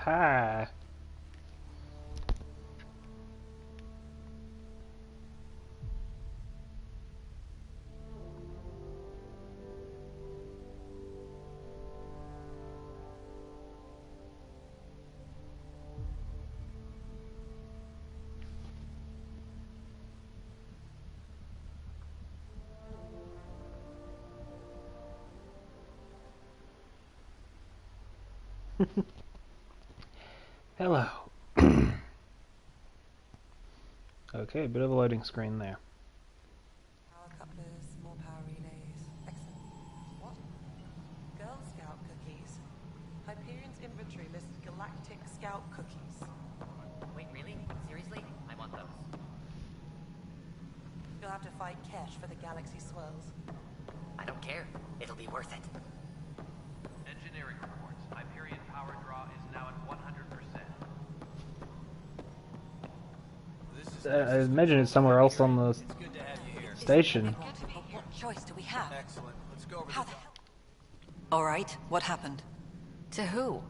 Hi. Hello. Okay, bit of a loading screen there. Power couplers, more power relays. Excellent. What? Girl Scout cookies. Hyperion's inventory lists Galactic Scout cookies. Wait, really? Seriously? I want those. You'll have to fight Kesh for the Galaxy Swirls. I don't care. It'll be worth it. Engineering reports. Hyperion power draw is now at 100%. I imagine it's somewhere else on the station. What choice do we have? Excellent. Let's go over How the hell? All right, what happened? To who?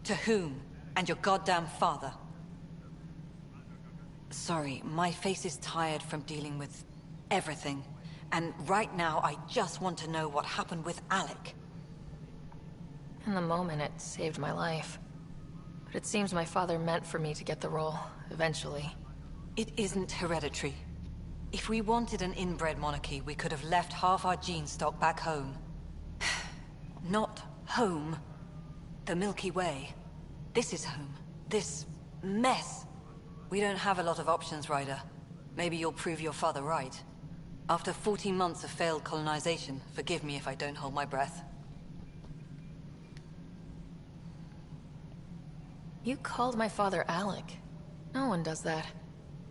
To whom? And your goddamn father. Sorry, my face is tired from dealing with everything. And right now, I just want to know what happened with Alec. In the moment, it saved my life. But it seems my father meant for me to get the role, eventually. It isn't hereditary. If we wanted an inbred monarchy, we could have left half our gene stock back home. Not home. The Milky Way. This is home. This mess. We don't have a lot of options, Ryder. Maybe you'll prove your father right. After 14 months of failed colonization, forgive me if I don't hold my breath. You called my father Alec. No one does that.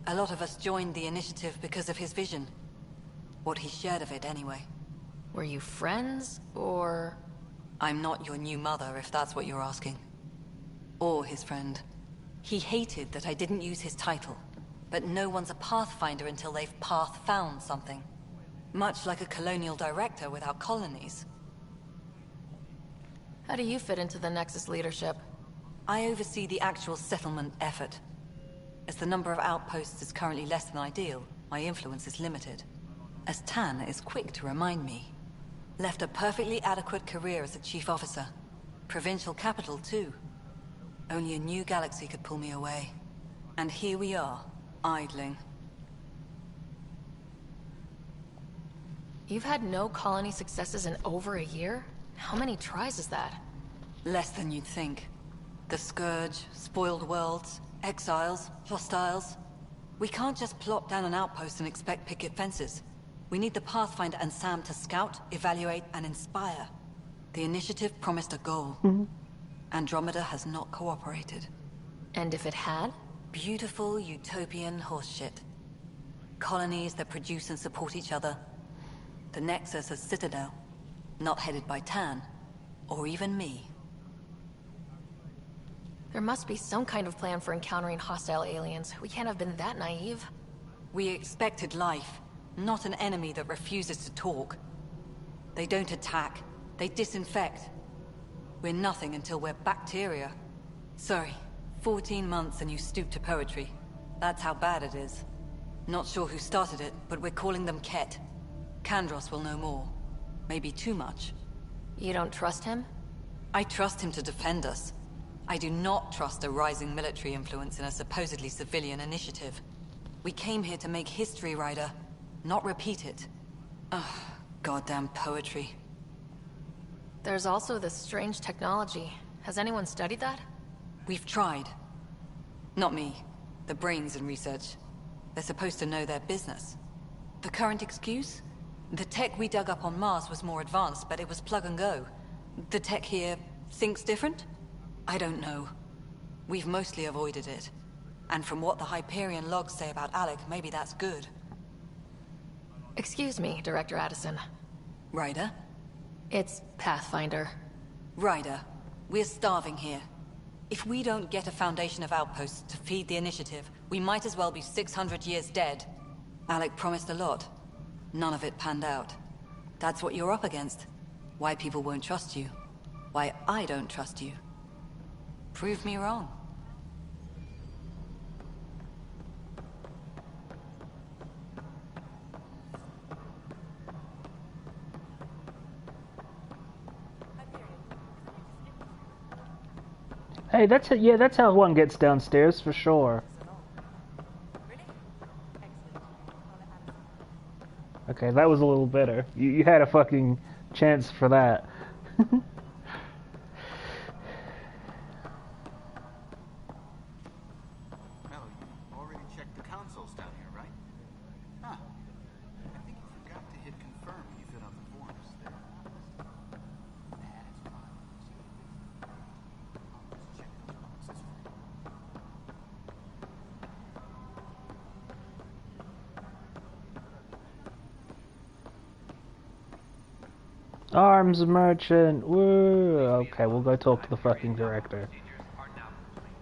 A lot of us joined the initiative because of his vision. What he shared of it, anyway. Were you friends, or...? I'm not your new mother, if that's what you're asking. Or his friend. He hated that I didn't use his title. But no one's a Pathfinder until they've path-found something. Much like a colonial director without colonies. How do you fit into the Nexus leadership? I oversee the actual settlement effort. As the number of outposts is currently less than ideal, my influence is limited. As Tan is quick to remind me. Left a perfectly adequate career as a chief officer. Provincial capital, too. Only a new galaxy could pull me away. And here we are, idling. You've had no colony successes in over a year? How many tries is that? Less than you'd think. The Scourge, spoiled worlds, exiles, hostiles. We can't just plop down an outpost and expect picket fences. We need the Pathfinder and Sam to scout, evaluate, and inspire. The initiative promised a goal. Andromeda has not cooperated. And if it had? Beautiful utopian horseshit. Colonies that produce and support each other. The Nexus as Citadel. Not headed by Tan. Or even me. There must be some kind of plan for encountering hostile aliens. We can't have been that naive. We expected life, not an enemy that refuses to talk. They don't attack, they disinfect. We're nothing until we're bacteria. Sorry, 14 months and you stoop to poetry. That's how bad it is. Not sure who started it, but we're calling them Ket. Kandros will know more. Maybe too much. You don't trust him? I trust him to defend us. I do not trust a rising military influence in a supposedly civilian initiative. We came here to make history, Ryder, not repeat it. Ugh, goddamn poetry. There's also this strange technology. Has anyone studied that? We've tried. Not me. The brains in research. They're supposed to know their business. The current excuse? The tech we dug up on Mars was more advanced, but it was plug and go. The tech here thinks different? I don't know. We've mostly avoided it. And from what the Hyperion logs say about Alec, maybe that's good. Excuse me, Director Addison. Ryder? It's Pathfinder. Ryder, we're starving here. If we don't get a foundation of outposts to feed the initiative, we might as well be 600 years dead. Alec promised a lot. None of it panned out. That's what you're up against. Why people won't trust you. Why I don't trust you. Prove me wrong. Hey, that's how one gets downstairs for sure. Okay, that was a little better. You had a fucking chance for that. Well, you already checked the consoles down here, right? Huh. I think you forgot to hit confirm when you filled out the forms there. That's fine. I'll just check those boxes for you. Arms merchant. Woo. Okay, we'll go talk to the fucking director. Procedures are now complete.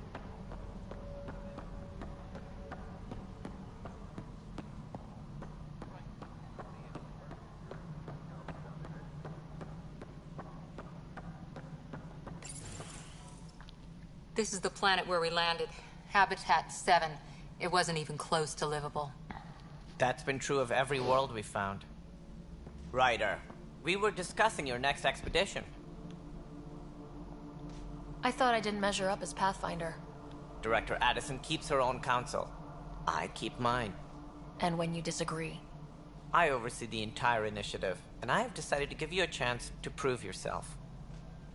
This is the planet where we landed. Habitat 7. It wasn't even close to livable. That's been true of every world we found. Ryder, we were discussing your next expedition. I thought I didn't measure up as Pathfinder. Director Addison keeps her own counsel. I keep mine. And when you disagree? I oversee the entire initiative, and I have decided to give you a chance to prove yourself.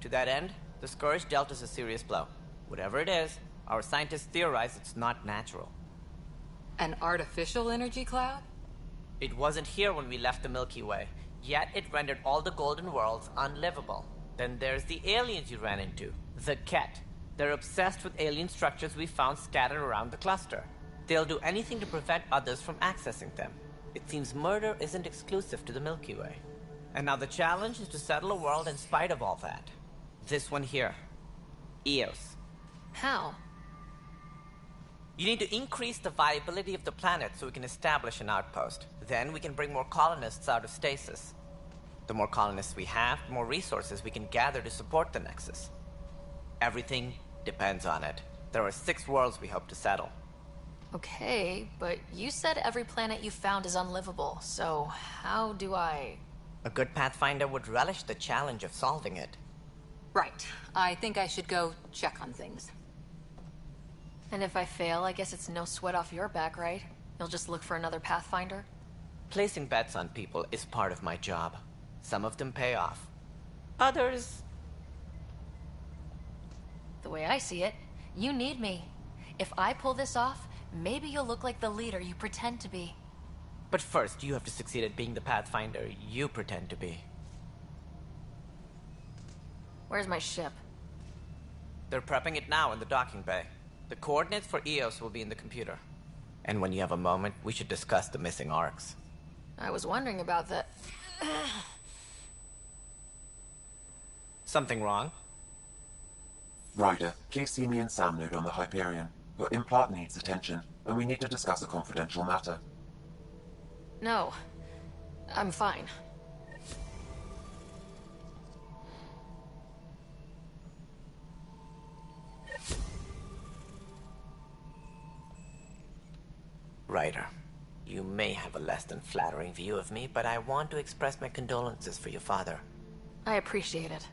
To that end, the Scourge dealt us a serious blow. Whatever it is, our scientists theorize it's not natural. An artificial energy cloud? It wasn't here when we left the Milky Way, yet it rendered all the Golden Worlds unlivable. Then there's the aliens you ran into, the Ket. They're obsessed with alien structures we found scattered around the cluster. They'll do anything to prevent others from accessing them. It seems murder isn't exclusive to the Milky Way. And now the challenge is to settle a world in spite of all that. This one here. Eos. How? You need to increase the viability of the planet so we can establish an outpost. Then we can bring more colonists out of stasis. The more colonists we have, the more resources we can gather to support the Nexus. Everything depends on it. There are 6 worlds we hope to settle. Okay, but you said every planet you found is unlivable, so how do I... A good Pathfinder would relish the challenge of solving it. Right. I think I should go check on things. And if I fail, I guess it's no sweat off your back, right? You'll just look for another Pathfinder? Placing bets on people is part of my job. Some of them pay off. Others... The way I see it, you need me. If I pull this off, maybe you'll look like the leader you pretend to be. But first, you have to succeed at being the Pathfinder you pretend to be. Where's my ship? They're prepping it now in the docking bay. The coordinates for Eos will be in the computer. And when you have a moment, we should discuss the missing arcs. I was wondering about that. Something wrong? Ryder, please see me and Sam Node on the Hyperion. Your implant needs attention, and we need to discuss a confidential matter. No. I'm fine. Ryder, you may have a less than flattering view of me, but I want to express my condolences for your father. I appreciate it.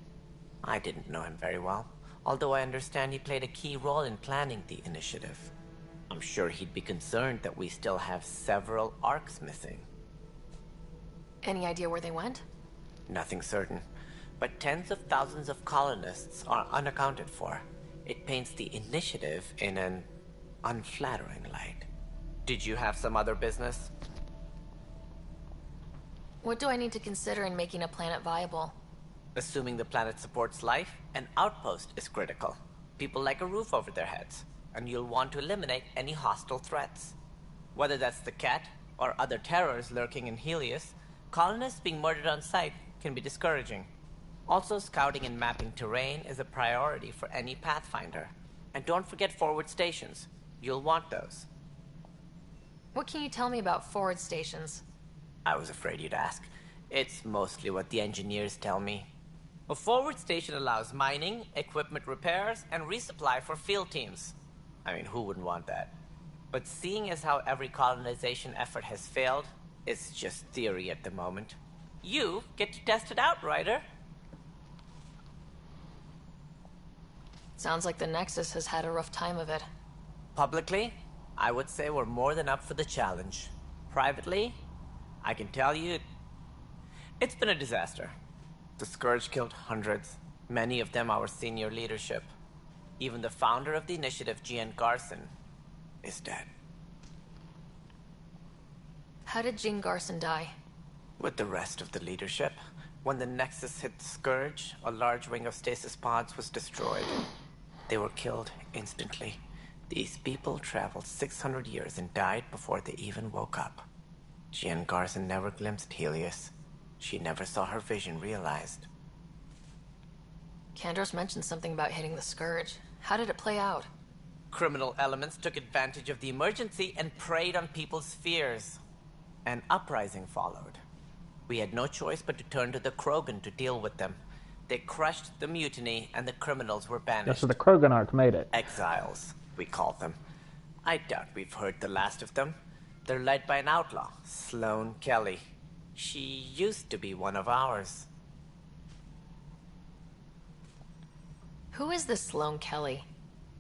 I didn't know him very well, although I understand he played a key role in planning the initiative. I'm sure he'd be concerned that we still have several arcs missing. Any idea where they went? Nothing certain, but tens of thousands of colonists are unaccounted for. It paints the initiative in an unflattering light. Did you have some other business? What do I need to consider in making a planet viable? Assuming the planet supports life, an outpost is critical. People like a roof over their heads, and you'll want to eliminate any hostile threats. Whether that's the Ket or other terrors lurking in Helios, colonists being murdered on sight can be discouraging. Also, scouting and mapping terrain is a priority for any Pathfinder. And don't forget forward stations. You'll want those. What can you tell me about forward stations? I was afraid you'd ask. It's mostly what the engineers tell me. A forward station allows mining, equipment repairs, and resupply for field teams. I mean, who wouldn't want that? But seeing as how every colonization effort has failed, it's just theory at the moment. You get to test it out, Ryder. Sounds like the Nexus has had a rough time of it. Publicly, I would say we're more than up for the challenge. Privately, I can tell you, it's been a disaster. The Scourge killed hundreds, many of them our senior leadership. Even the founder of the initiative, Jean Garson, is dead. How did Jean Garson die? With the rest of the leadership, when the Nexus hit the Scourge, a large wing of stasis pods was destroyed. They were killed instantly. These people traveled 600 years and died before they even woke up. Jean Garson never glimpsed Helios. She never saw her vision realized. Kandros mentioned something about hitting the Scourge. How did it play out? Criminal elements took advantage of the emergency and preyed on people's fears. An uprising followed. We had no choice but to turn to the Krogan to deal with them. They crushed the mutiny and the criminals were banished. Yeah, so the Krogan arc made it. Exiles, we call them. I doubt we've heard the last of them. They're led by an outlaw, Sloane Kelly. She used to be one of ours. Who is this Sloane Kelly?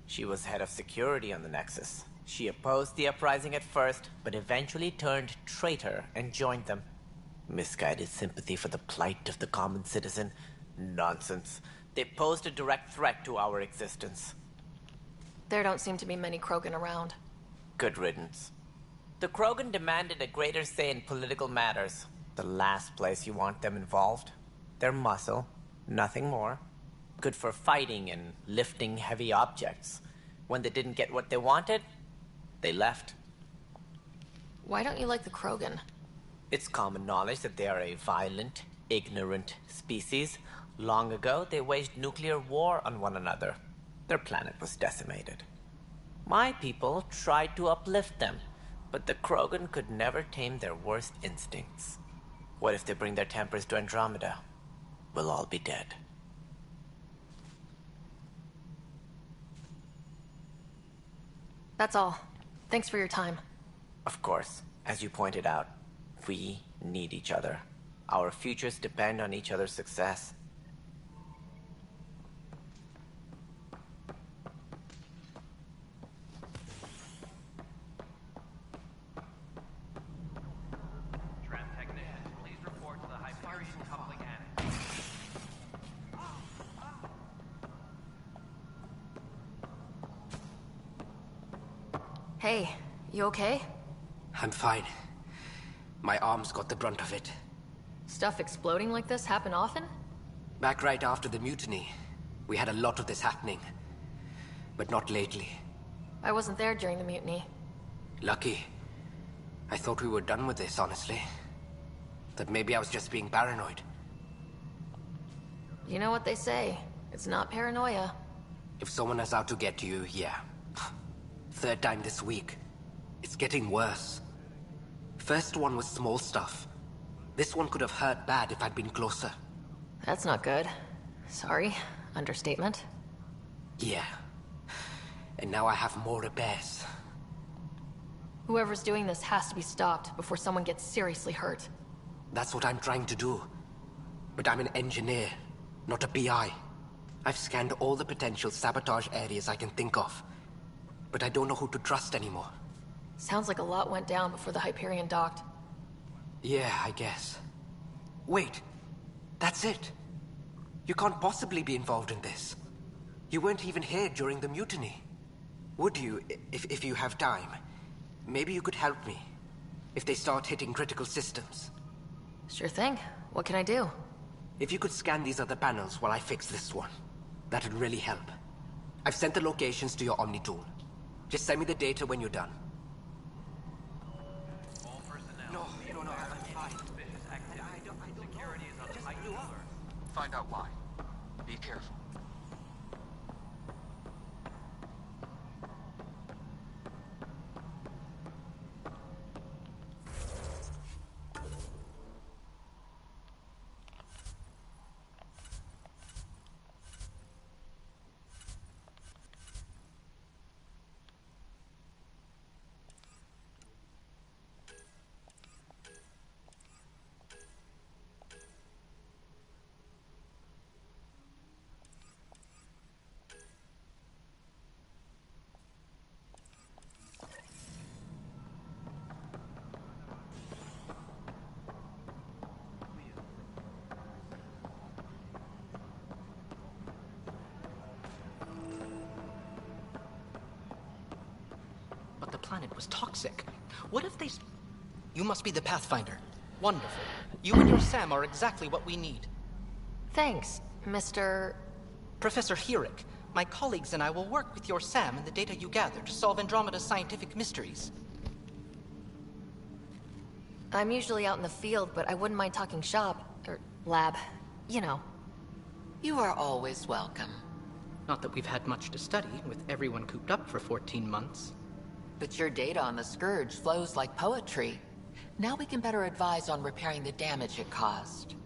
She was head of security on the Nexus. She opposed the uprising at first, but eventually turned traitor and joined them. Misguided sympathy for the plight of the common citizen? Nonsense. They posed a direct threat to our existence. There don't seem to be many Krogan around. Good riddance. The Krogan demanded a greater say in political matters. The last place you want them involved. They're muscle, nothing more. Good for fighting and lifting heavy objects. When they didn't get what they wanted, they left. Why don't you like the Krogan? It's common knowledge that they are a violent, ignorant species. Long ago, they waged nuclear war on one another. Their planet was decimated. My people tried to uplift them, but the Krogan could never tame their worst instincts. What if they bring their tempers to Andromeda? We'll all be dead. That's all. Thanks for your time. Of course, as you pointed out, we need each other. Our futures depend on each other's success. Tram technicians, please report to the Hyperion coupling annex. Hey, you okay? I'm fine. My arms got the brunt of it. Stuff exploding like this happen often? Back right after the mutiny, we had a lot of this happening. But not lately. I wasn't there during the mutiny. Lucky. I thought we were done with this, honestly. That maybe I was just being paranoid. You know what they say. It's not paranoia. If someone is out to get you, yeah. Third time this week. It's getting worse. First one was small stuff. This one could have hurt bad if I'd been closer. That's not good. Sorry. Understatement. Yeah. And now I have more repairs. Whoever's doing this has to be stopped before someone gets seriously hurt. That's what I'm trying to do. But I'm an engineer, not a PI. I've scanned all the potential sabotage areas I can think of. But I don't know who to trust anymore. Sounds like a lot went down before the Hyperion docked. Yeah, I guess. Wait. That's it. You can't possibly be involved in this. You weren't even here during the mutiny. Would you, if you have time? Maybe you could help me. If they start hitting critical systems. Sure thing. What can I do? If you could scan these other panels while I fix this one, that'd really help. I've sent the locations to your Omni tool. Just send me the data when you're done. All personnel. No, I'm fine. Suspicious activity. Security is on heightened alert. Find out why. Be careful. planet was toxic. What if they... You must be the Pathfinder. Wonderful. You and your Sam are exactly what we need. Thanks, Mr... Professor Herrick, my colleagues and I will work with your Sam and the data you gather to solve Andromeda's scientific mysteries. I'm usually out in the field, but I wouldn't mind talking shop. Or lab. You know. You are always welcome. Not that we've had much to study, with everyone cooped up for 14 months. But your data on the Scourge flows like poetry. Now we can better advise on repairing the damage it caused.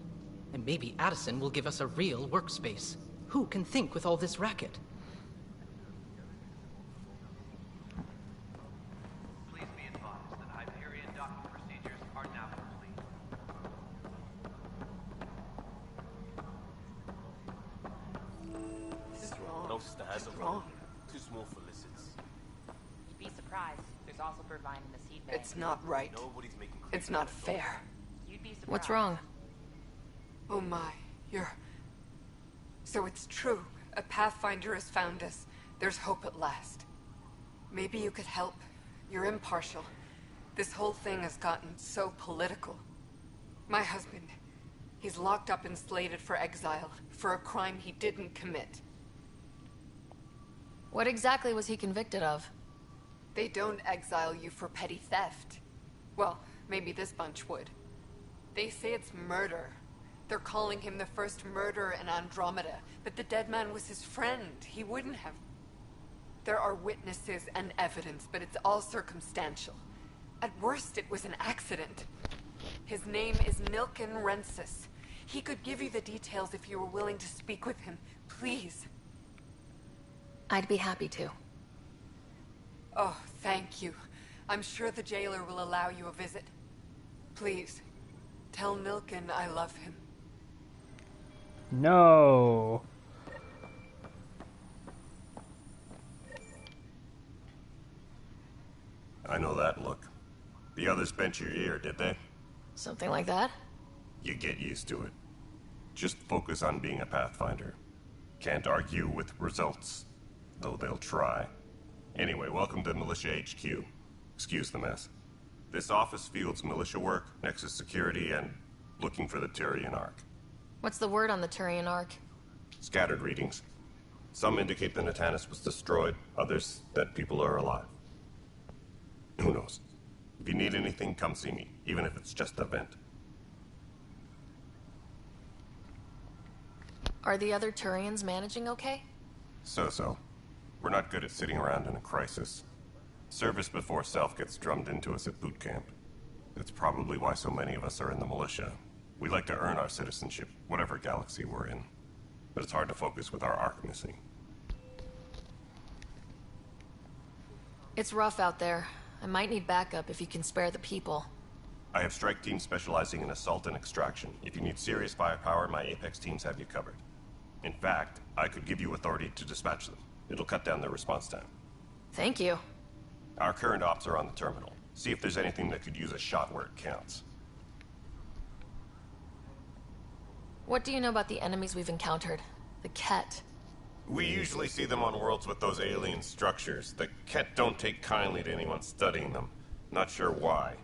And maybe Addison will give us a real workspace. Who can think with all this racket? Please be advised that Hyperion docking procedures are now complete. This is wrong. No, sister has a wrong. Too small for lizards. You'd be surprised. There's also Purvine in the seed bank. It's not right. Nobody's making It's not fair. You'd be surprised. What's wrong? Oh my, So it's true. A Pathfinder has found us. There's hope at last. Maybe you could help. You're impartial. This whole thing has gotten so political. My husband, he's locked up and slated for exile for a crime he didn't commit. What exactly was he convicted of? They don't exile you for petty theft. Well, maybe this bunch would. They say it's murder. They're calling him the first murderer in Andromeda, but the dead man was his friend. He wouldn't have. There are witnesses and evidence, but it's all circumstantial. At worst, it was an accident. His name is Nilken Rensis. He could give you the details if you were willing to speak with him. Please. I'd be happy to. Oh, thank you. I'm sure the jailer will allow you a visit. Please, tell Nilken I love him. No. I know that look. The others bent your ear, did they? Something like that? You get used to it. Just focus on being a Pathfinder. Can't argue with results, though they'll try. Anyway, welcome to Militia HQ. Excuse the mess. This office fields militia work, Nexus security, and looking for the Turian Ark. What's the word on the Turian Ark? Scattered readings. Some indicate the Natanus was destroyed, others that people are alive. Who knows? If you need anything, come see me, even if it's just a vent. Are the other Turians managing okay? So-so. We're not good at sitting around in a crisis. Service before self gets drummed into us at boot camp. That's probably why so many of us are in the militia. We like to earn our citizenship, whatever galaxy we're in. But it's hard to focus with our arc missing. It's rough out there. I might need backup if you can spare the people. I have strike teams specializing in assault and extraction. If you need serious firepower, my Apex teams have you covered. In fact, I could give you authority to dispatch them. It'll cut down their response time. Thank you. Our current ops are on the terminal. See if there's anything that could use a shot where it counts. What do you know about the enemies we've encountered? The Ket. We usually see them on worlds with those alien structures. The Ket don't take kindly to anyone studying them. Not sure why.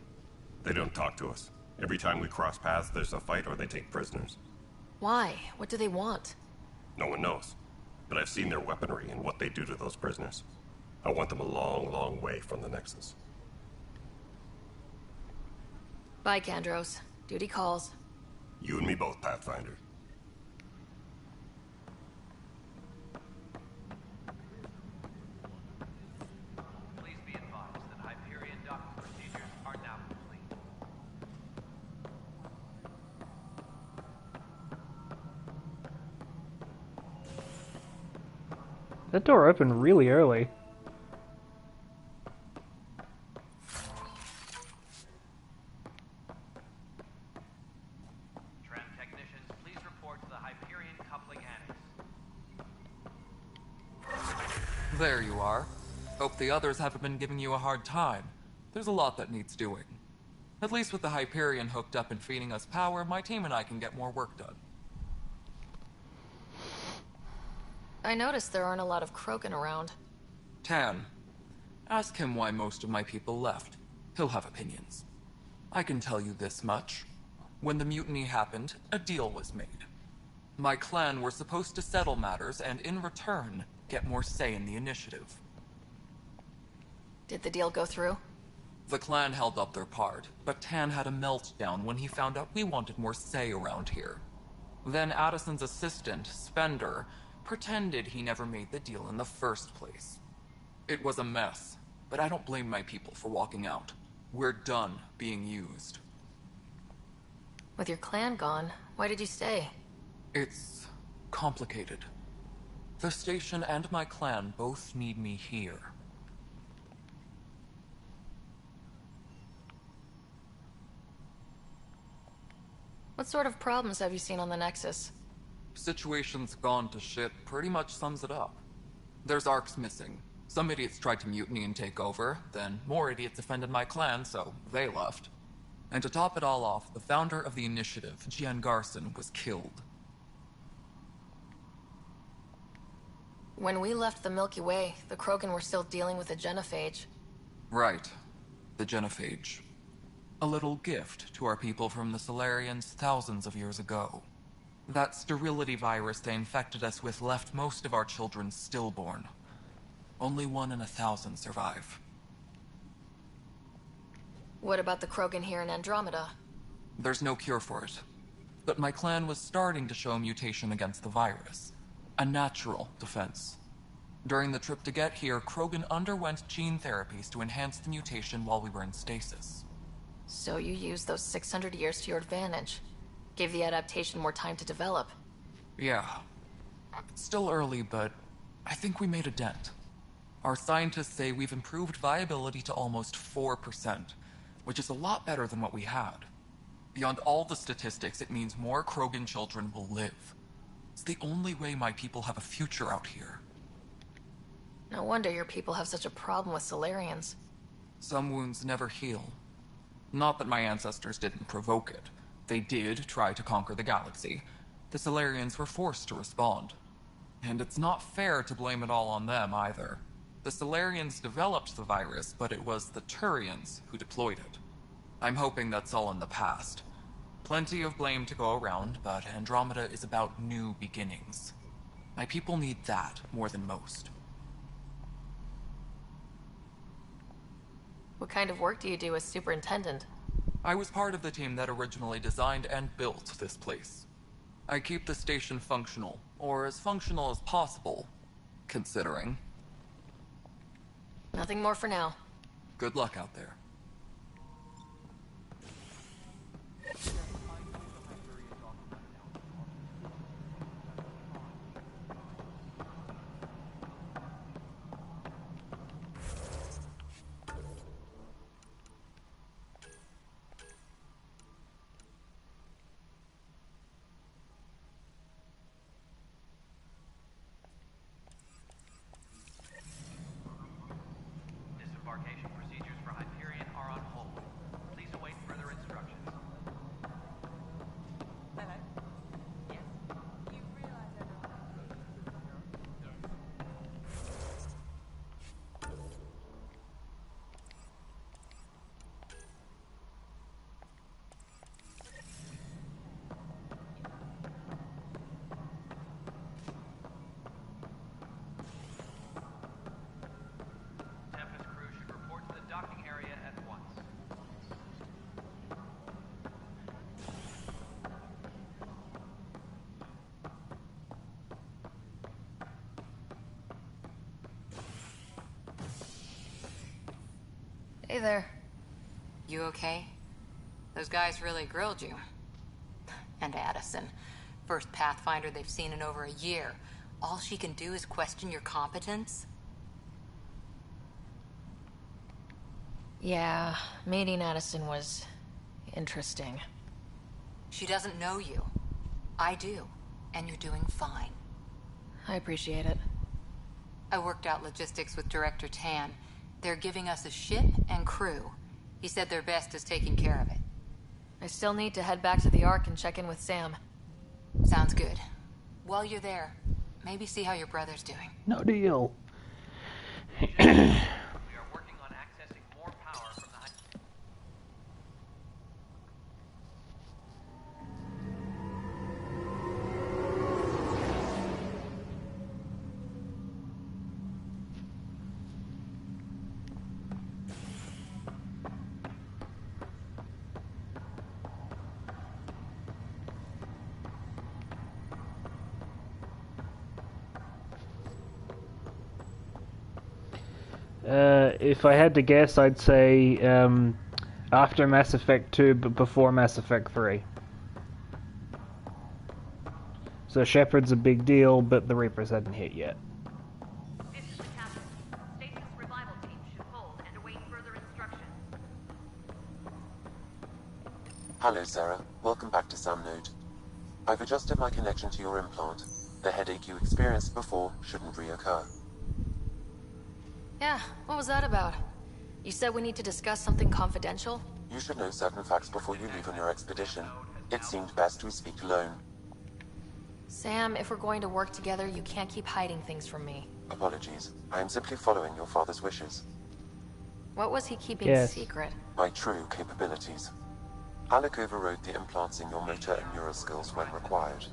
They don't talk to us. Every time we cross paths, there's a fight or they take prisoners. Why? What do they want? No one knows. But I've seen their weaponry and what they do to those prisoners. I want them a long, long way from the Nexus. Bye, Kandros. Duty calls. You and me both, Pathfinder. Please be advised that Hyperion docking procedures are now complete. That door opened really early. Tram technicians, please report to the Hyperion coupling annex. There you are. Hope the others haven't been giving you a hard time. There's a lot that needs doing. At least with the Hyperion hooked up and feeding us power, my team and I can get more work done. I noticed there aren't a lot of Krogan around. Tan. Ask him why most of my people left. He'll have opinions. I can tell you this much. When the mutiny happened, a deal was made. My clan were supposed to settle matters and, in return, get more say in the initiative. Did the deal go through? The clan held up their part, but Tan had a meltdown when he found out we wanted more say around here. Then Addison's assistant, Spender, pretended he never made the deal in the first place. It was a mess, but I don't blame my people for walking out. We're done being used. With your clan gone, why did you stay? It's complicated. The station and my clan both need me here. What sort of problems have you seen on the Nexus? Situation's gone to shit pretty much sums it up. There's Arcs missing. Some idiots tried to mutiny and take over, then more idiots offended my clan, so they left. And to top it all off, the founder of the initiative, Jian Garson, was killed. When we left the Milky Way, the Krogan were still dealing with the genophage. Right. The genophage. A little gift to our people from the Solarians thousands of years ago. That sterility virus they infected us with left most of our children stillborn. Only 1 in 1,000 survive. What about the Krogan here in Andromeda? There's no cure for it. But my clan was starting to show a mutation against the virus. A natural defense. During the trip to get here, Krogan underwent gene therapies to enhance the mutation while we were in stasis. So you used those 600 years to your advantage. Gave the adaptation more time to develop. Yeah. Still early, but I think we made a dent. Our scientists say we've improved viability to almost 4%, which is a lot better than what we had. Beyond all the statistics, it means more Krogan children will live. It's the only way my people have a future out here. No wonder your people have such a problem with Solarians. Some wounds never heal. Not that my ancestors didn't provoke it. They did try to conquer the galaxy. The Solarians were forced to respond. And it's not fair to blame it all on them, either. The Solarians developed the virus, but it was the Turians who deployed it. I'm hoping that's all in the past. Plenty of blame to go around, but Andromeda is about new beginnings. My people need that more than most. What kind of work do you do as superintendent? I was part of the team that originally designed and built this place. I keep the station functional, or as functional as possible, considering. Nothing more for now. Good luck out there. Disembarkation procedures for Hyperion are on hold. Please await further instructions. Hello. Yes. You realize Tempest crew should report to the docking area at once. Hey there. You okay? Those guys really grilled you. And Addison. First Pathfinder they've seen in over a year. All she can do is question your competence? Yeah, meeting Addison was interesting. She doesn't know you. I do. And you're doing fine. I appreciate it. I worked out logistics with Director Tan. They're giving us a ship and crew. He said their best is taking care of it. I still need to head back to the Ark and check in with Sam. Sounds good. While you're there, maybe see how your brother's doing. No deal. We are working If I had to guess, I'd say after Mass Effect 2, but before Mass Effect 3. So Shepard's a big deal, but the Reapers hadn't hit yet. This is the captain. Stasis revival team should hold and await further instructions. Hello, Sarah. Welcome back to Sam Node. I've adjusted my connection to your implant. The headache you experienced before shouldn't reoccur. Yeah, what was that about? You said we need to discuss something confidential? You should know certain facts before you leave on your expedition. It seemed best we speak alone. Sam, if we're going to work together, you can't keep hiding things from me. Apologies. I am simply following your father's wishes. What was he keeping secret? My true capabilities. Alec overrode the implants in your motor and neural skills when required.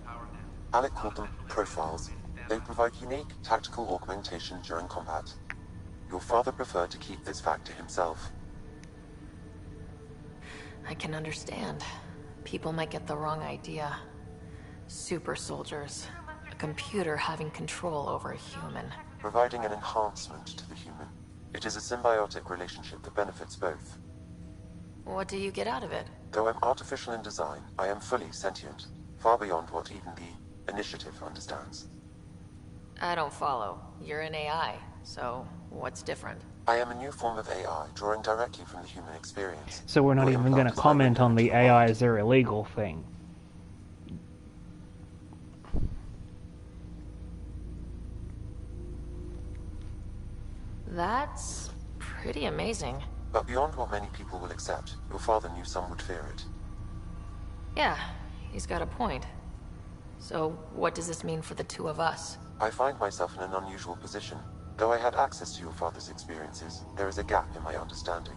Alec called them profiles. They provide unique tactical augmentation during combat. Your father preferred to keep this fact to himself. I can understand. People might get the wrong idea. Super soldiers. A computer having control over a human. Providing an enhancement to the human. It is a symbiotic relationship that benefits both. What do you get out of it? Though I'm artificial in design, I am fully sentient. Far beyond what even the Initiative understands. I don't follow. You're an AI, so what's different? I am a new form of AI, drawing directly from the human experience. So we're not even going to comment on the AIs are illegal thing. That's pretty amazing. But beyond what many people will accept, your father knew some would fear it. Yeah, he's got a point. So, what does this mean for the two of us? I find myself in an unusual position. Though I had access to your father's experiences, there is a gap in my understanding.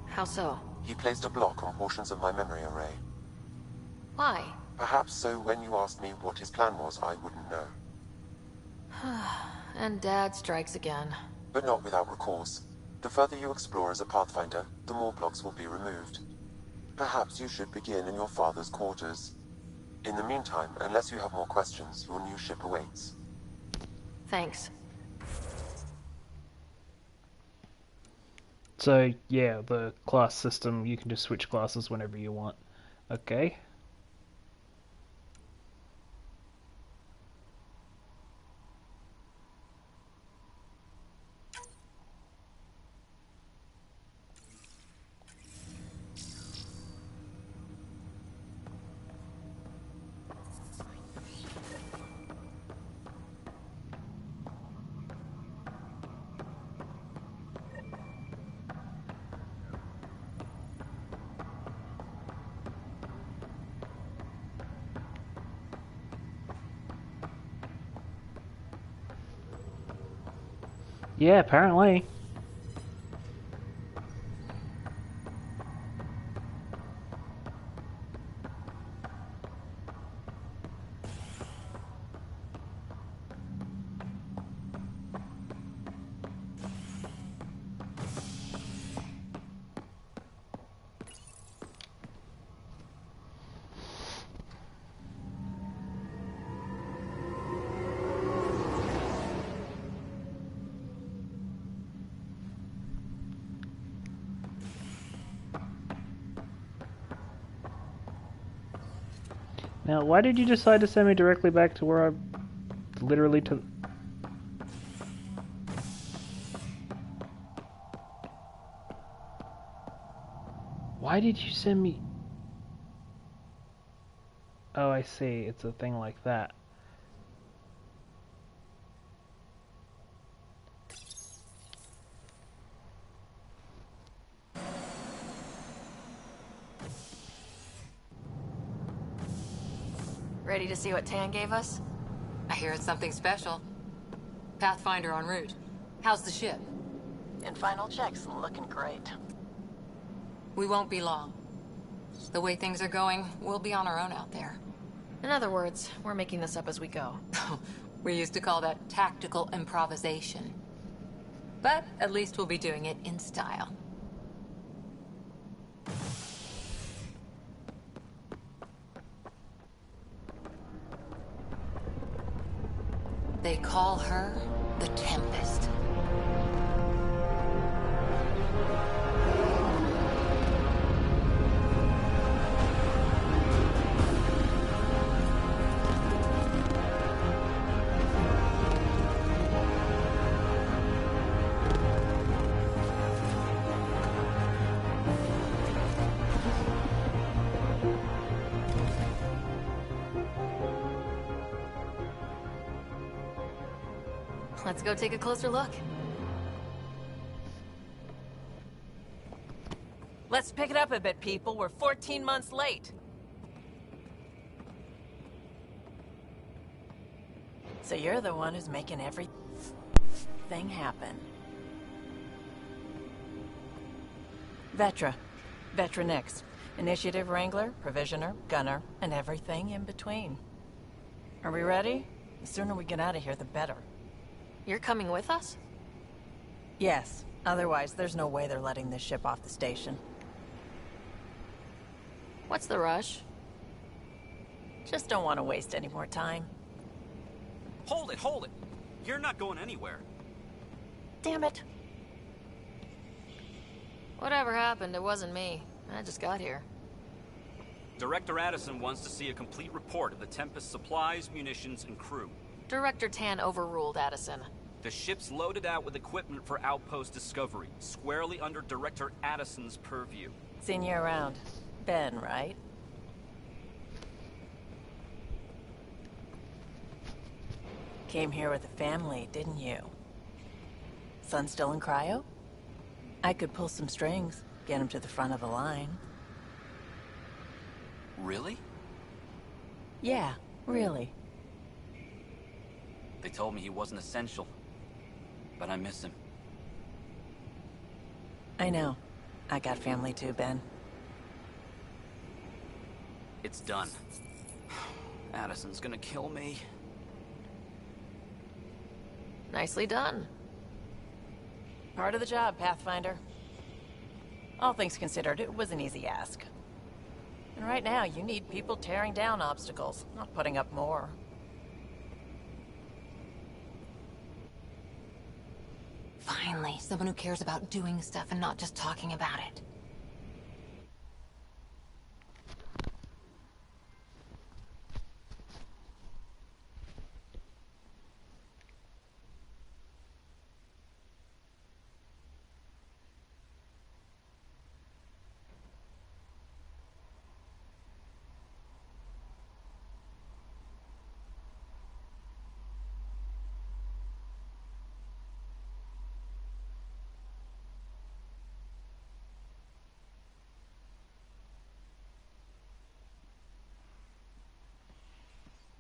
How so? He placed a block on portions of my memory array. Why? Perhaps so when you asked me what his plan was, I wouldn't know. And Dad strikes again. But not without recourse. The further you explore as a Pathfinder, the more blocks will be removed. Perhaps you should begin in your father's quarters. In the meantime, unless you have more questions, your new ship awaits. Thanks. So, yeah, the class system, you can just switch classes whenever you want. Okay. Yeah, apparently. Now, why did you decide to send me directly back to where I... literally to... Why did you send me... Oh, I see. It's a thing like that. Ready to see what Tan gave us? I hear it's something special. Pathfinder en route. How's the ship? In final checks, looking great. We won't be long. The way things are going, we'll be on our own out there. In other words, we're making this up as we go. We used to call that tactical improvisation. But at least we'll be doing it in style. They call her the Tempest. Let's go take a closer look. Let's pick it up a bit, people. We're 14 months late. So you're the one who's making everything happen. Vetra. Vetra Nix. Initiative Wrangler, Provisioner, Gunner, and everything in between. Are we ready? The sooner we get out of here, the better. You're coming with us? Yes. Otherwise, there's no way they're letting this ship off the station. What's the rush? Just don't want to waste any more time. Hold it, hold it! You're not going anywhere. Damn it. Whatever happened, it wasn't me. I just got here. Director Addison wants to see a complete report of the Tempest supplies, munitions, and crew. Director Tan overruled Addison. The ship's loaded out with equipment for Outpost Discovery, squarely under Director Addison's purview. Seen you around. Ben, right? Came here with a family, didn't you? Son still in cryo? I could pull some strings, get him to the front of the line. Really? Yeah, really. They told me he wasn't essential, but I miss him. I know. I got family too, Ben. It's done. Addison's gonna kill me. Nicely done. Part of the job, Pathfinder. All things considered, it was an easy ask. And right now, you need people tearing down obstacles, not putting up more. Finally, someone who cares about doing stuff and not just talking about it.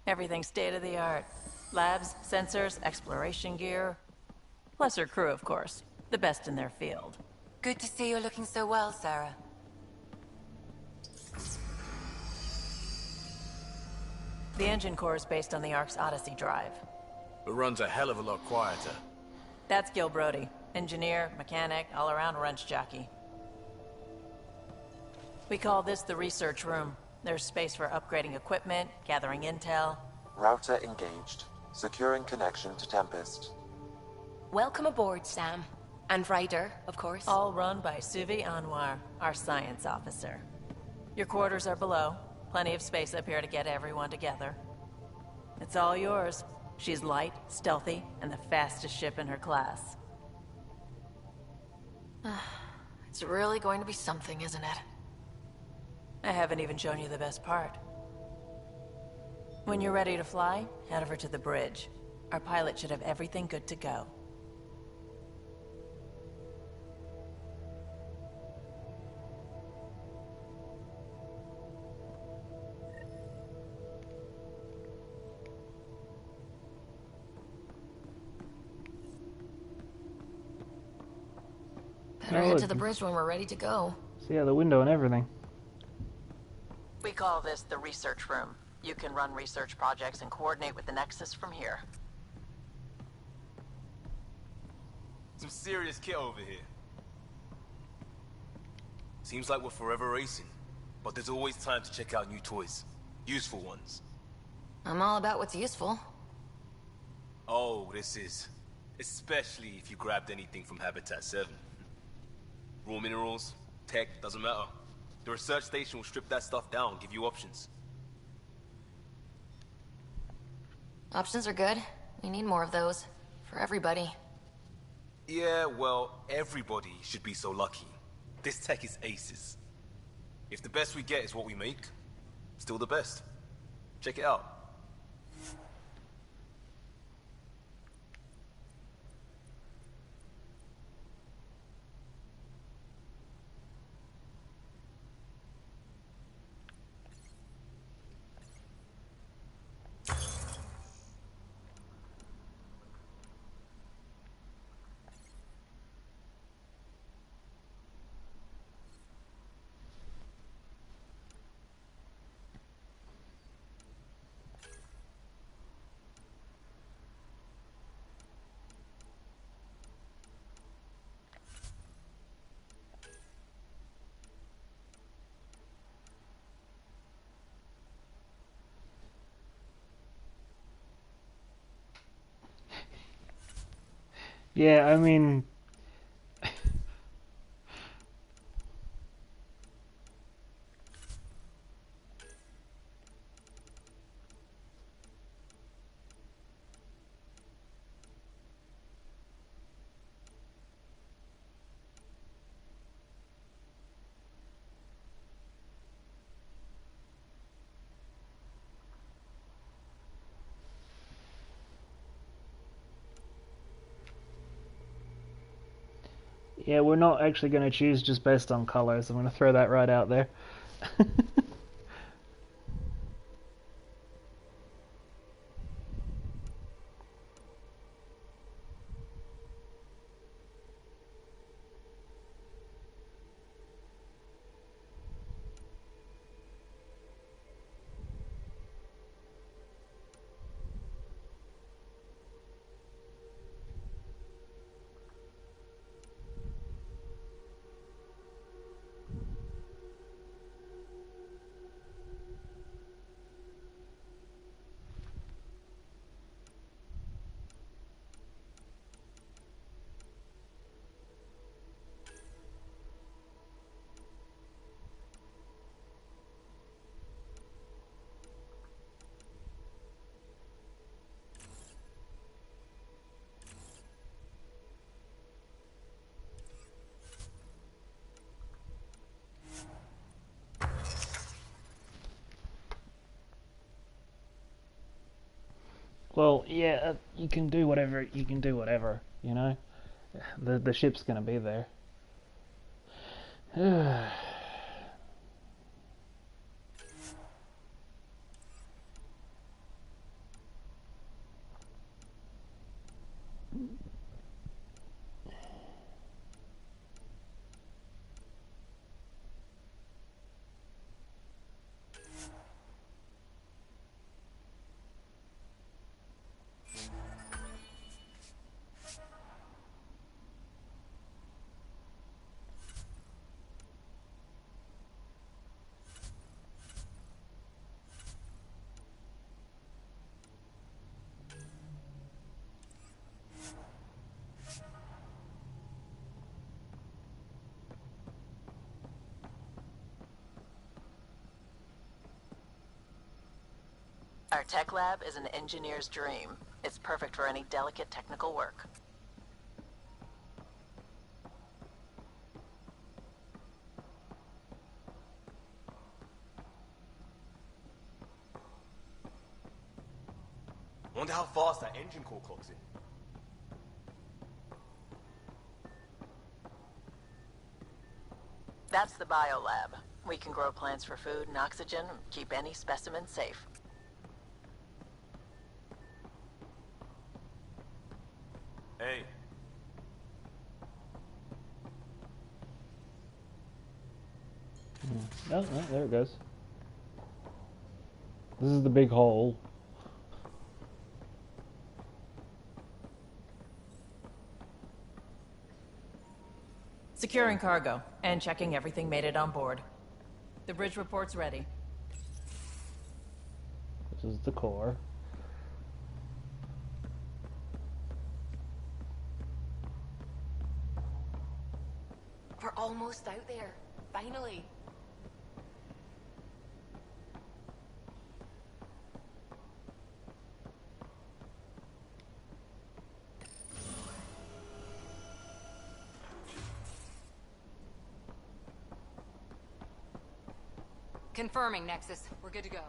Everything's state-of-the-art. Labs, sensors, exploration gear. Plus her crew, of course. The best in their field. Good to see you looking so well, Sarah. The engine core is based on the Ark's Odyssey drive. It runs a hell of a lot quieter. That's Gil Brody. Engineer, mechanic, all-around wrench jockey. We call this the research room. There's space for upgrading equipment, gathering intel. Router engaged. Securing connection to Tempest. Welcome aboard, Sam. And Ryder, of course. All run by Suvi Anwar, our science officer. Your quarters are below. Plenty of space up here to get everyone together. It's all yours. She's light, stealthy, and the fastest ship in her class. It's really going to be something, isn't it? I haven't even shown you the best part. When you're ready to fly, head over to the bridge. Our pilot should have everything good to go. Better head to the bridge when we're ready to go. See out the window and everything. We call this the research room. You can run research projects and coordinate with the Nexus from here. Some serious kit over here. Seems like we're forever racing, but there's always time to check out new toys. Useful ones. I'm all about what's useful. Oh, this is. Especially if you grabbed anything from Habitat 7. Raw minerals, tech, doesn't matter. The research station will strip that stuff down, give you options. Options are good. We need more of those. For everybody. Yeah, well, everybody should be so lucky. This tech is aces. If the best we get is what we make, still the best. Check it out. Yeah, I mean... Yeah, we're not actually going to choose just based on colors. I'm going to throw that right out there. Well, yeah, you can do whatever, you know? The ship's gonna be there. Our tech lab is an engineer's dream. It's perfect for any delicate technical work. Wonder how fast that engine core clocks in. That's the biolab. We can grow plants for food and oxygen, keep any specimen safe. Hey. Oh, there it goes. This is the big hole. Securing cargo and checking everything made it on board. The bridge report's ready. This is the core. We're almost out there. Finally. Confirming, Nexus. We're good to go.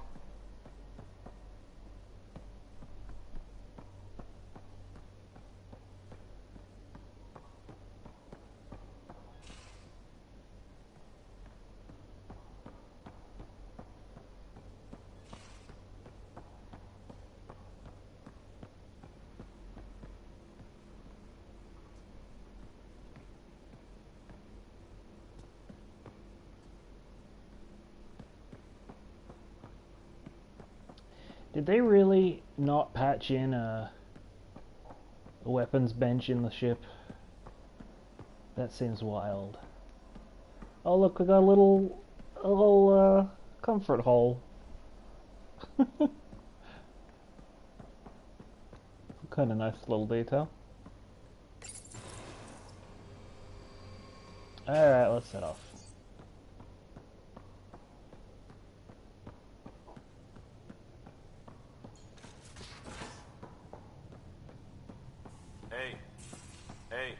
Did they really not patch in a weapons bench in the ship? That seems wild. Oh look, we got a little comfort hole. Kind of nice little detail. Alright, let's set off. Hey. Hey.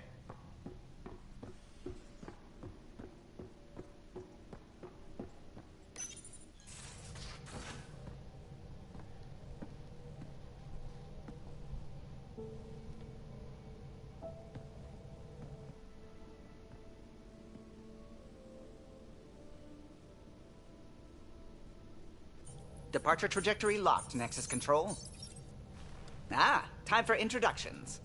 Departure trajectory locked, Nexus Control. Ah, time for introductions.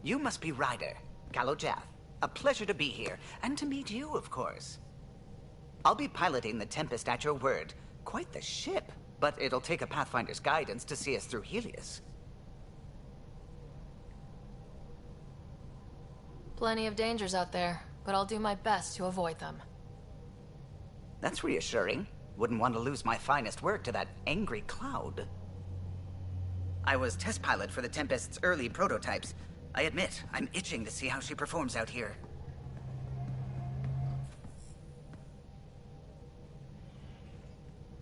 You must be Ryder, Calo Jath. A pleasure to be here, and to meet you, of course. I'll be piloting the Tempest at your word. Quite the ship, but it'll take a Pathfinder's guidance to see us through Helios. Plenty of dangers out there, but I'll do my best to avoid them. That's reassuring. Wouldn't want to lose my finest work to that angry cloud. I was test pilot for the Tempest's early prototypes. I admit, I'm itching to see how she performs out here.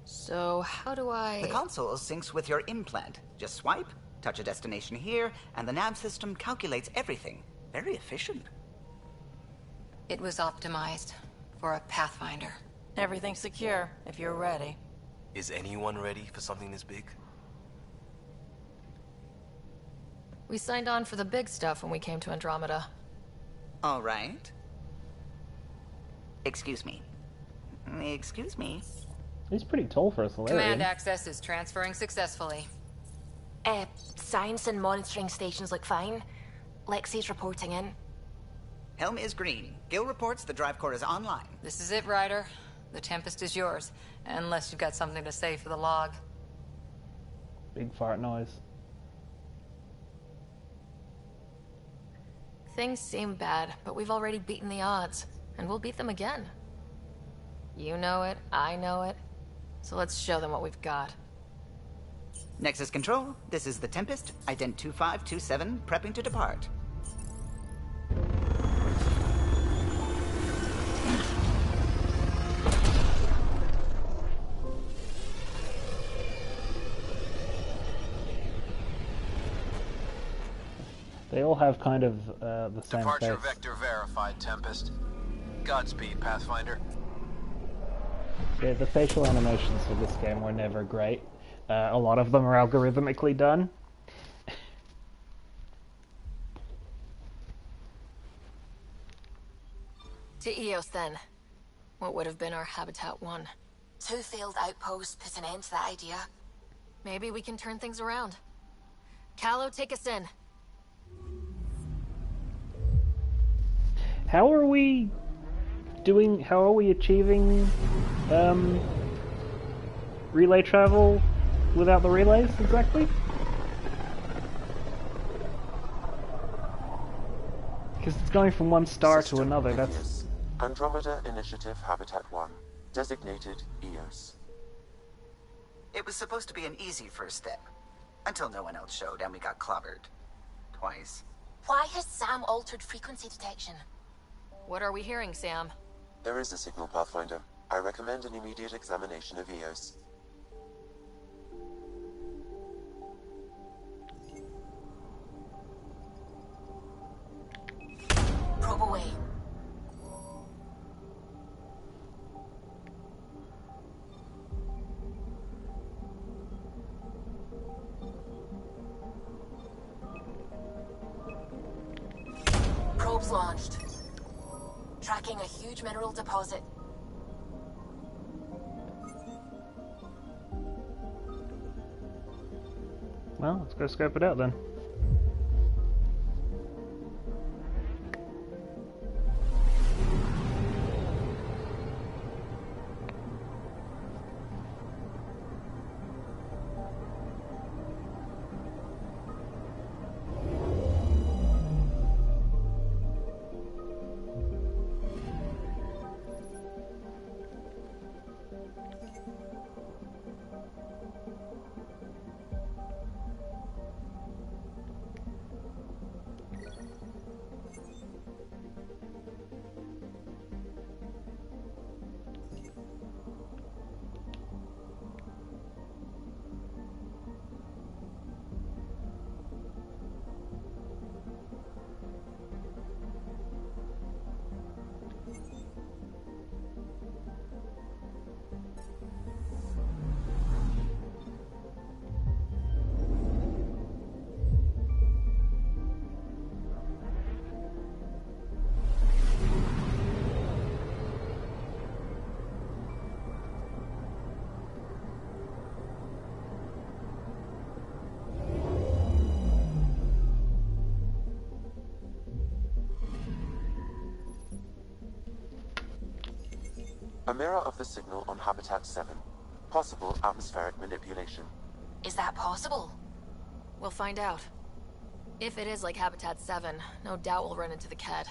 So, how do I... The console syncs with your implant. Just swipe, touch a destination here, and the nav system calculates everything. Very efficient. It was optimized for a Pathfinder. Everything's secure, if you're ready. Is anyone ready for something this big? We signed on for the big stuff when we came to Andromeda. All right. Excuse me. Excuse me. He's pretty tall for a Solarian. Command access is transferring successfully. Science and monitoring stations look fine. Lexi's reporting in. Helm is green. Gil reports the drive core is online. This is it, Ryder. The Tempest is yours, unless you've got something to say for the log. Big fart noise. Things seem bad, but we've already beaten the odds, and we'll beat them again. You know it, I know it, so let's show them what we've got. Nexus Control, this is the Tempest, ident 2527, prepping to depart. They all have kind of the same Departure face. vector verified, Tempest. Godspeed, Pathfinder. Yeah, the facial animations for this game were never great. A lot of them are algorithmically done. To Eos then. What would have been our Habitat 1? 2 failed outposts put an end to that idea. Maybe we can turn things around. Calo, take us in. How are we doing? How are we achieving relay travel without the relays exactly? Because it's going from one star to another. That's Andromeda Initiative Habitat 1, designated EOS. It was supposed to be an easy first step, until no one else showed and we got clobbered. Twice. Why has Sam altered frequency detection? What are we hearing, Sam? There is a signal, Pathfinder. I recommend an immediate examination of EOS. Probe away. Probes launched. Tracking a huge mineral deposit. well. Let's go scope it out then. A mirror of the signal on Habitat 7. Possible atmospheric manipulation. Is that possible? We'll find out. If it is like Habitat 7, no doubt we'll run into the Ked.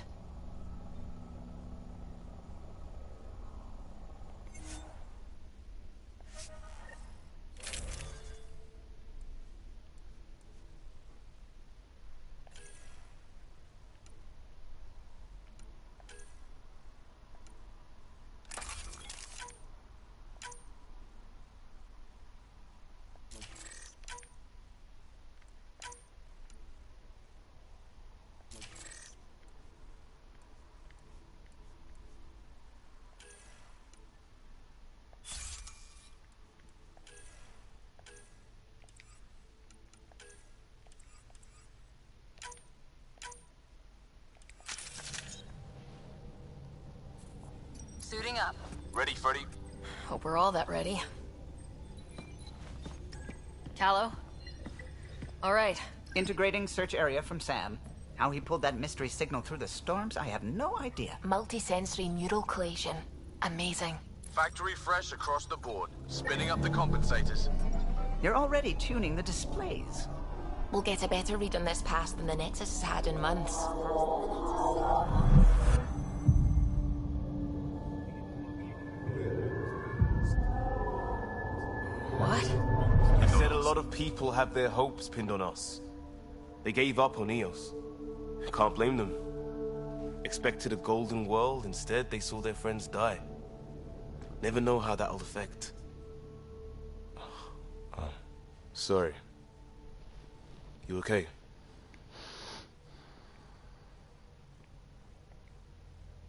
Suiting up. Ready, Freddy? Hope we're all that ready. Callow? All right. Integrating search area from Sam. How he pulled that mystery signal through the storms, I have no idea. Multisensory neural collation. Amazing. Factory fresh across the board. Spinning up the compensators. You're already tuning the displays. We'll get a better read on this pass than the Nexus has had in months. What? He said a lot of people have their hopes pinned on us. They gave up on Eos. Can't blame them. Expected a golden world, instead they saw their friends die. Never know how that'll affect. Sorry. You okay?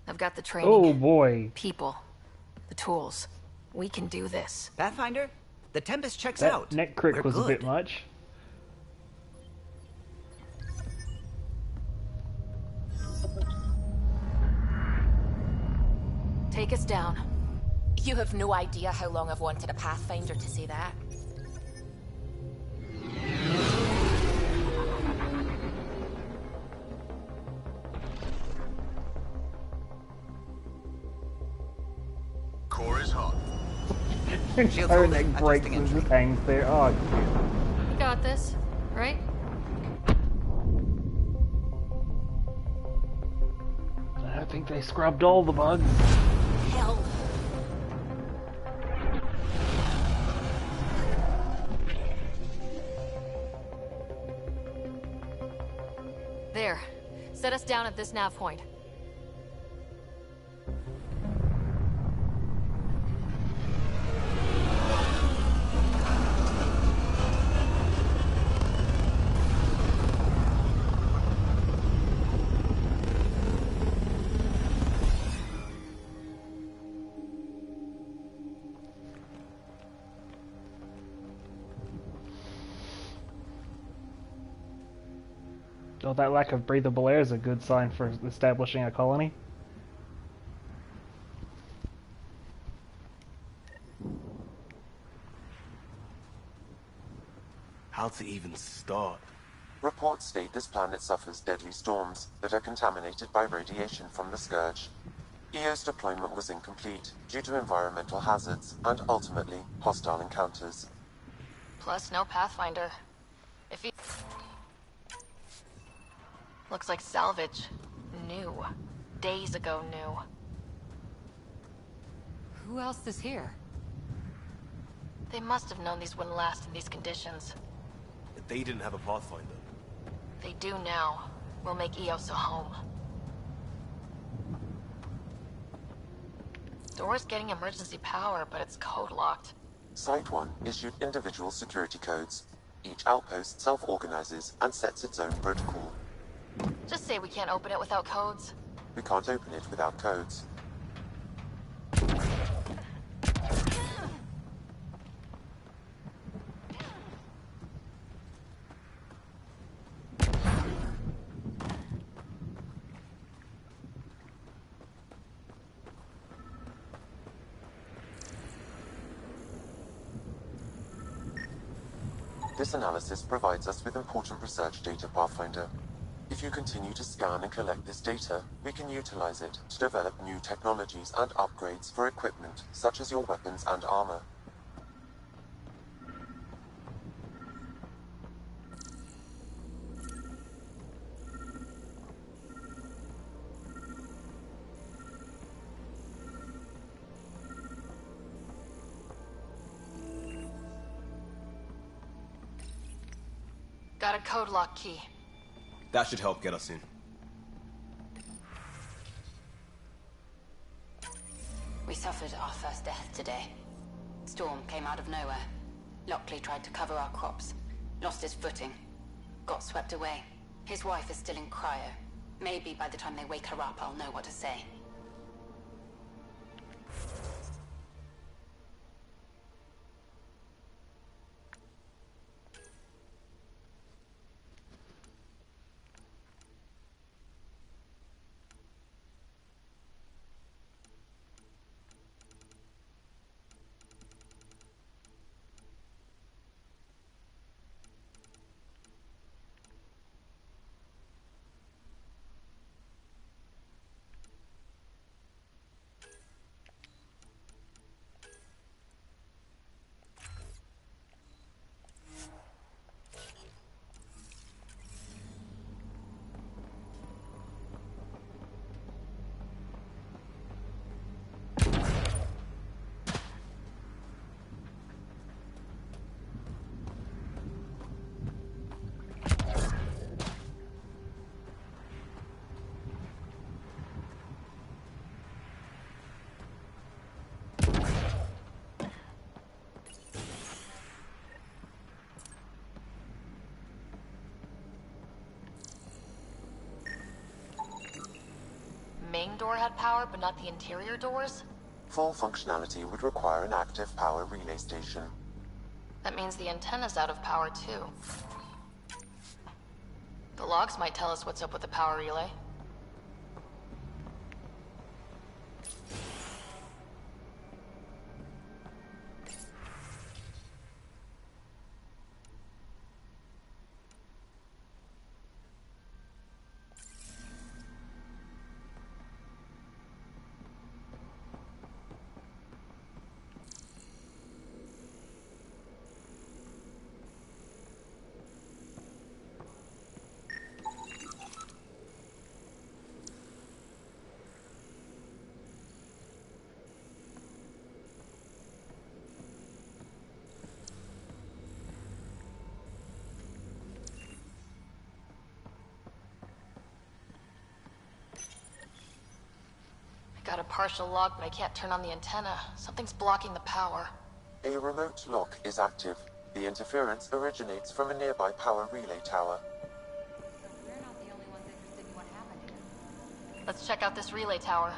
I've got the training. Oh boy. People. The tools. We can do this. Pathfinder, the Tempest checks That out. neck crick We're was good. a bit much. Take us down. You have no idea how long I've wanted a Pathfinder to say that. Core is hot. Her neck breaks and just hangs there. Oh, We got this, right? I think they scrubbed all the bugs. Hell. There. Set us down at this nav point. Oh, that lack of breathable air is a good sign for establishing a colony. How to even start? Reports state this planet suffers deadly storms that are contaminated by radiation from the Scourge. EO's deployment was incomplete due to environmental hazards and ultimately hostile encounters. Plus, no Pathfinder. If he... Looks like salvage. New. Days ago new. Who else is here? They must have known these wouldn't last in these conditions. They didn't have a Pathfinder. They do now. We'll make Eos a home. Door's getting emergency power, but it's code-locked. Site 1 issued individual security codes. Each outpost self-organizes and sets its own protocol. Just say we can't open it without codes. We can't open it without codes. This analysis provides us with important research data, Pathfinder. If you continue to scan and collect this data, we can utilize it to develop new technologies and upgrades for equipment, such as your weapons and armor. Got a code lock key. That should help get us in. We suffered our first death today. Storm came out of nowhere. Lockley tried to cover our crops. Lost his footing. Got swept away. His wife is still in cryo. Maybe by the time they wake her up, I'll know what to say. Main door had power, but not the interior doors? Full functionality would require an active power relay station. That means the antenna's out of power, too. The logs might tell us what's up with the power relay. Got a partial log, but I can't turn on the antenna. Something's blocking the power. A remote lock is active. The interference originates from a nearby power relay tower. Let's check out this relay tower.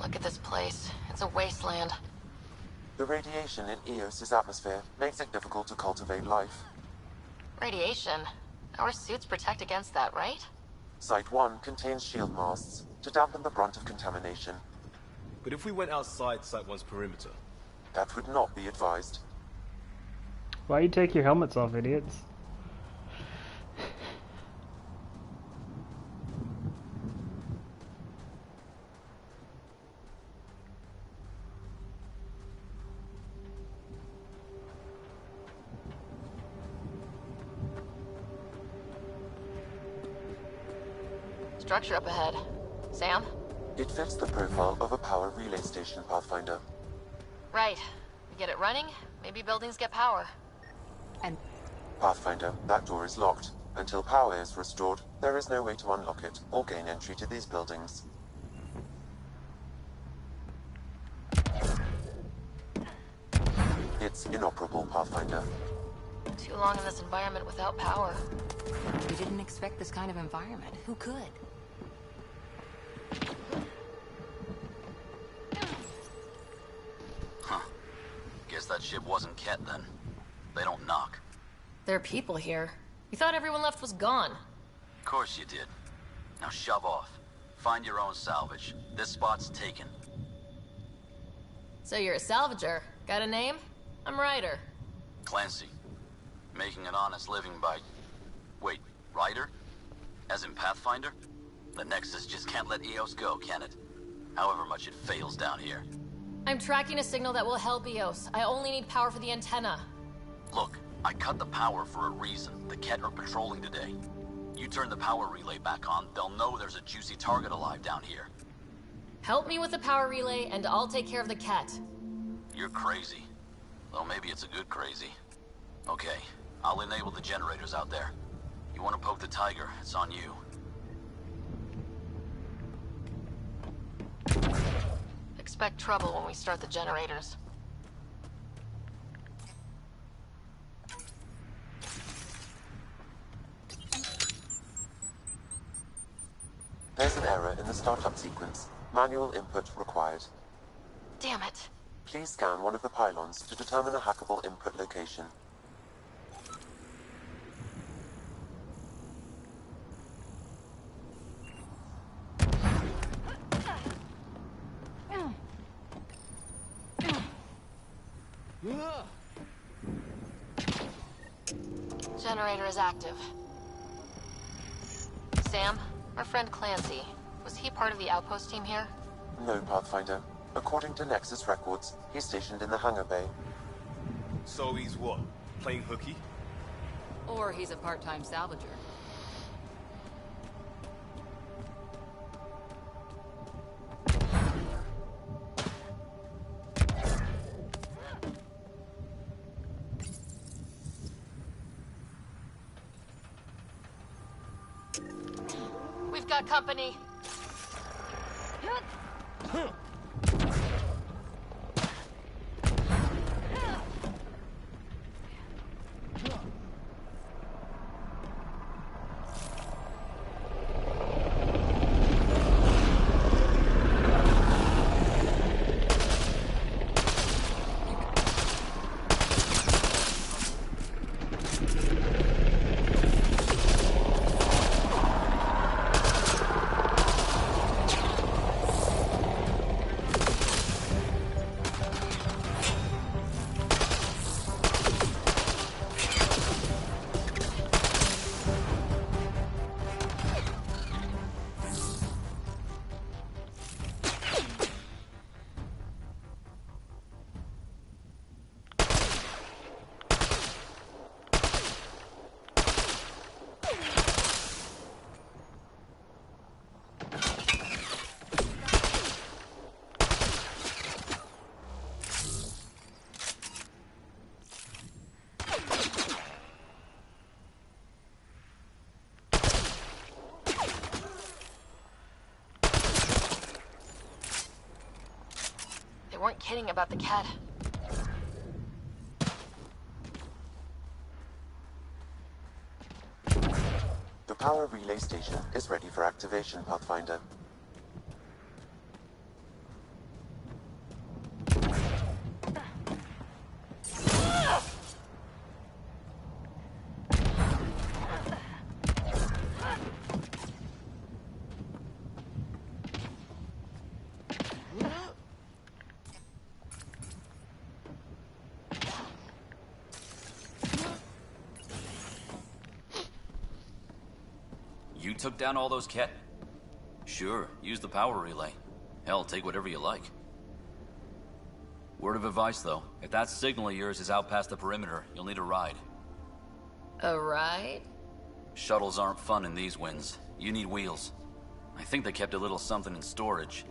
Look at this place. It's a wasteland. The radiation in Eos's atmosphere makes it difficult to cultivate life. Radiation? Our suits protect against that, right? Site 1 contains shield masts to dampen the brunt of contamination. But if we went outside Site 1's perimeter? That would not be advised. Why you take your helmets off, idiots? Structure up ahead. Sam? It fits the profile of a power relay station, Pathfinder. Right. We get it running, maybe buildings get power. And Pathfinder, that door is locked. Until power is restored, there is no way to unlock it or gain entry to these buildings. It's inoperable, Pathfinder. Too long in this environment without power. we didn't expect this kind of environment. Who could? ship wasn't Ket then. They don't knock. There are people here. We thought everyone left was gone. Of course you did. Now shove off. Find your own salvage. This spot's taken. So you're a salvager. Got a name? I'm Ryder. Clancy. Making an honest living by... Wait, Ryder? As in Pathfinder? The Nexus just can't let EOS go, can it? However much it fails down here. I'm tracking a signal that will help EOS. I only need power for the antenna. Look, I cut the power for a reason. The Ket are patrolling today. You turn the power relay back on, they'll know there's a juicy target alive down here. Help me with the power relay, and I'll take care of the Ket. You're crazy. Well, maybe it's a good crazy. Okay, I'll enable the generators out there. You want to poke the tiger, it's on you. Expect trouble when we start the generators. There's an error in the startup sequence. Manual input required. Damn it. Please scan one of the pylons to determine a hackable input location. Generator is active. Sam, our friend Clancy, was he part of the outpost team here? No, Pathfinder. According to Nexus records, he's stationed in the hangar bay. So he's what? Playing hooky? Or he's a part-time salvager. We've got company. They weren't kidding about the Ket. The power relay station is ready for activation, Pathfinder. You took down all those Ket? Sure, use the power relay. Hell, take whatever you like. Word of advice, though. If that signal of yours is out past the perimeter, you'll need a ride. A ride? Shuttles aren't fun in these winds. You need wheels. I think they kept a little something in storage.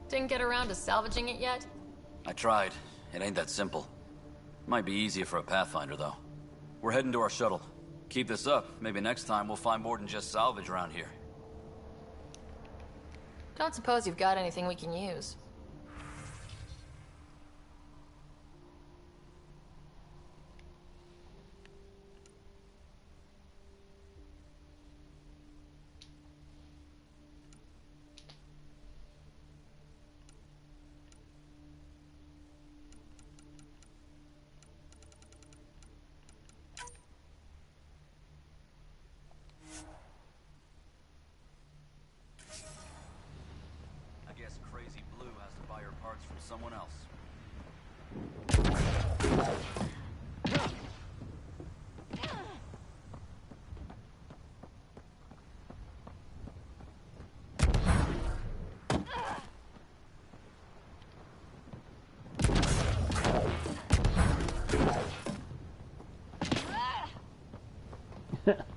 Didn't get around to salvaging it yet? I tried. It ain't that simple. Might be easier for a Pathfinder, though. We're heading to our shuttle. Keep this up. Maybe next time we'll find more than just salvage around here. Don't suppose you've got anything we can use.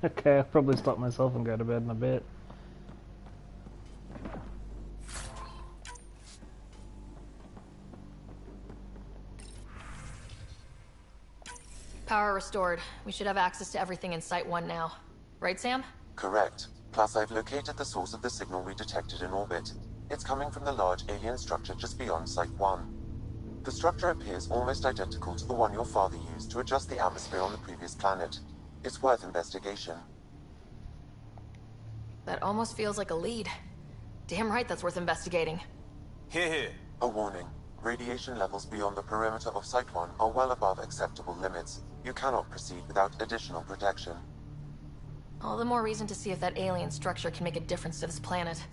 Okay, I'll probably stop myself and go to bed in a bit. Power restored. We should have access to everything in Site 1 now. Right, Sam? Correct. Plus, I've located the source of the signal we detected in orbit. It's coming from the large alien structure just beyond Site 1. The structure appears almost identical to the one your father used to adjust the atmosphere on the previous planet. It's worth investigation. That almost feels like a lead. Damn right that's worth investigating. Here. A warning. Radiation levels beyond the perimeter of Site 1 are well above acceptable limits. You cannot proceed without additional protection. All the more reason to see if that alien structure can make a difference to this planet.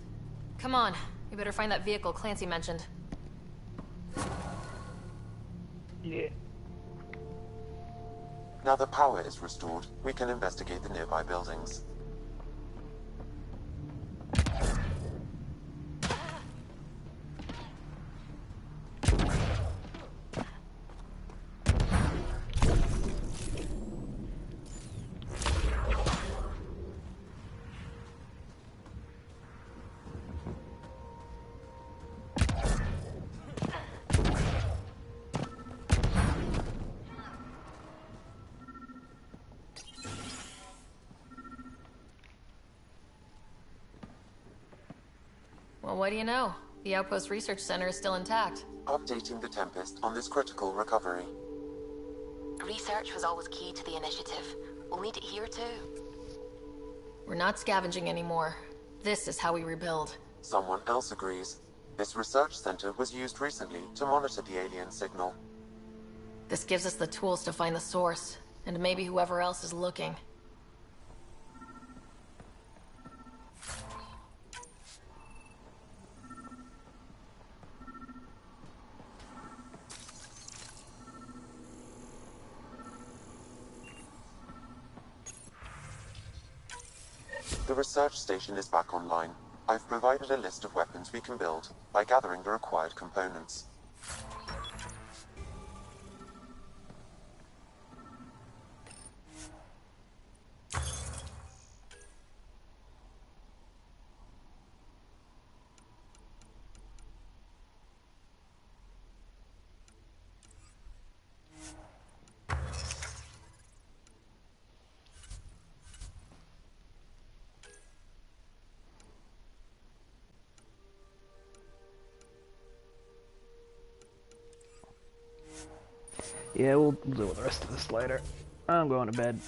Come on, we better find that vehicle Clancy mentioned. Yeah. Now that power is restored, we can investigate the nearby buildings. Well, what do you know? The Outpost Research Center is still intact. Updating the Tempest on this critical recovery. Research was always key to the initiative. We'll need it here too. We're not scavenging anymore. This is how we rebuild. Someone else agrees. This research center was used recently to monitor the alien signal. This gives us the tools to find the source, and maybe whoever else is looking. The research station is back online. I've provided a list of weapons we can build by gathering the required components. Yeah, we'll deal with the rest of this later. I'm going to bed.